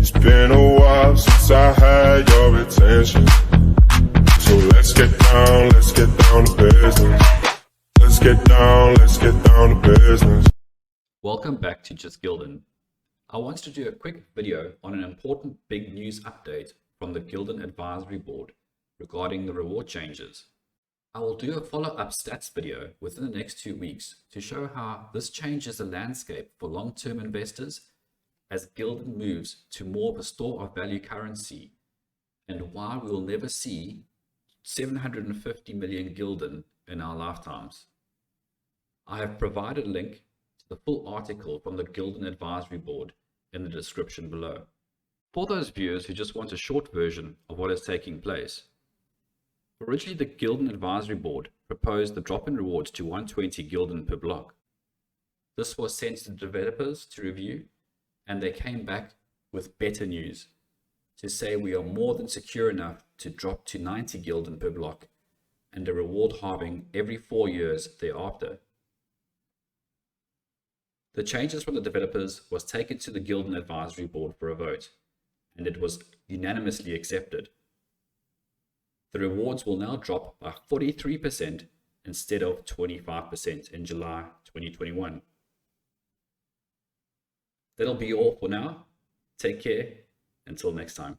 It's been a while since I had your attention. So let's get down to business. Let's get down to business. Welcome back to Just Gulden. I wanted to do a quick video on an important big news update from the Gulden Advisory Board regarding the reward changes. I will do a follow-up stats video within the next 2 weeks to show how this changes the landscape for long-term investors as Gulden moves to more of a store of value currency, and why we will never see 750 million Gulden in our lifetimes. I have provided a link to the full article from the Gulden Advisory Board in the description below. For those viewers who just want a short version of what is taking place, originally the Gulden Advisory Board proposed the drop in rewards to 120 Gulden per block. This was sent to the developers to review, and they came back with better news to say we are more than secure enough to drop to 90 Gulden per block and a reward halving every 4 years thereafter. The changes from the developers was taken to the Gulden Advisory Board for a vote, and it was unanimously accepted. The rewards will now drop by 43% instead of 25% in July 2021. That'll be all for now. Take care. Until next time.